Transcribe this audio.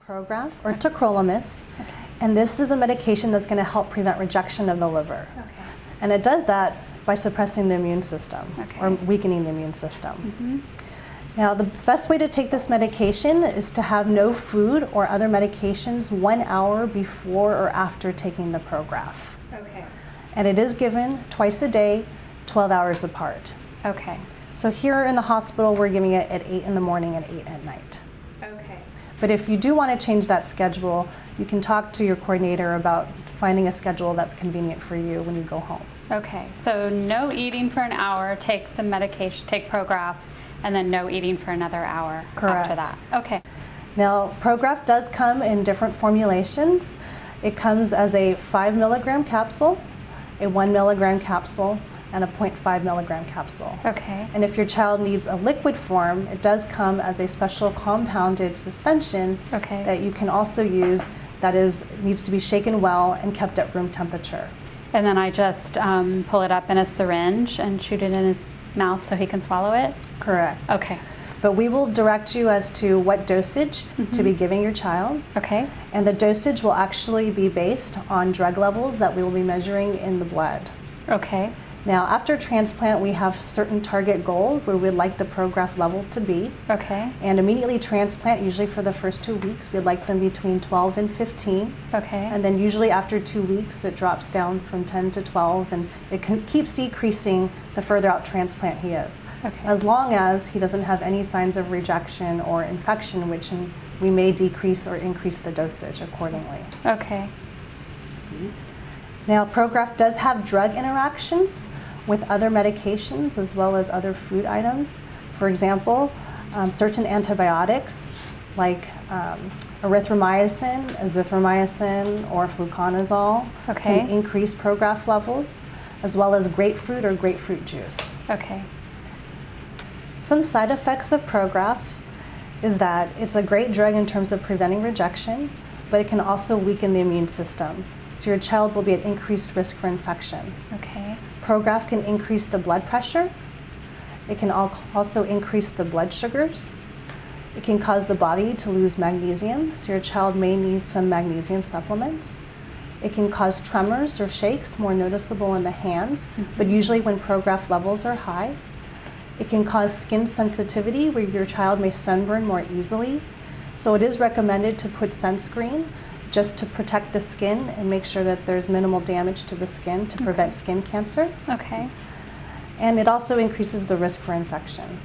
Prograf or tacrolimus, and this is a medication that's going to help prevent rejection of the liver. Okay. And it does that by suppressing the immune system or weakening the immune system. Now, the best way to take this medication is to have no food or other medications 1 hour before or after taking the Prograf. Okay. And it is given twice a day, 12 hours apart. Okay. So here in the hospital, we're giving it at 8 in the morning and 8 at night. Okay. But if you do want to change that schedule, you can talk to your coordinator about finding a schedule that's convenient for you when you go home. Okay, so no eating for an hour, take the medication, take Prograf, and then no eating for another hour after that. Okay. Now, Prograf does come in different formulations. It comes as a 5 milligram capsule, a 1 milligram capsule, and a 0.5 milligram capsule. Okay. And if your child needs a liquid form, it does come as a special compounded suspension that you can also use that needs to be shaken well and kept at room temperature. And then I just pull it up in a syringe and shoot it in his mouth so he can swallow it? Correct. Okay. But we will direct you as to what dosage to be giving your child. Okay. And the dosage will actually be based on drug levels that we will be measuring in the blood. Okay. Now, after transplant, we have certain target goals where we'd like the Prograf level to be. Okay. And immediately transplant, usually for the first 2 weeks, we'd like them between 12 and 15. Okay. And then usually after 2 weeks, it drops down from 10 to 12, and it keeps decreasing the further out transplant he is. Okay. As long as he doesn't have any signs of rejection or infection, which we may decrease or increase the dosage accordingly. Okay. Now, Prograf does have drug interactions with other medications as well as other food items. For example, certain antibiotics like erythromycin, azithromycin, or fluconazole can increase Prograf levels, as well as grapefruit or grapefruit juice. Okay. Some side effects of Prograf is that it's a great drug in terms of preventing rejection, but it can also weaken the immune system. So your child will be at increased risk for infection. Okay. Prograf can increase the blood pressure. It can also increase the blood sugars. It can cause the body to lose magnesium, so your child may need some magnesium supplements. It can cause tremors or shakes, more noticeable in the hands, but usually when Prograf levels are high. It can cause skin sensitivity, where your child may sunburn more easily. So it is recommended to put sunscreen just to protect the skin and make sure that there's minimal damage to the skin to prevent skin cancer. Okay. And it also increases the risk for infection.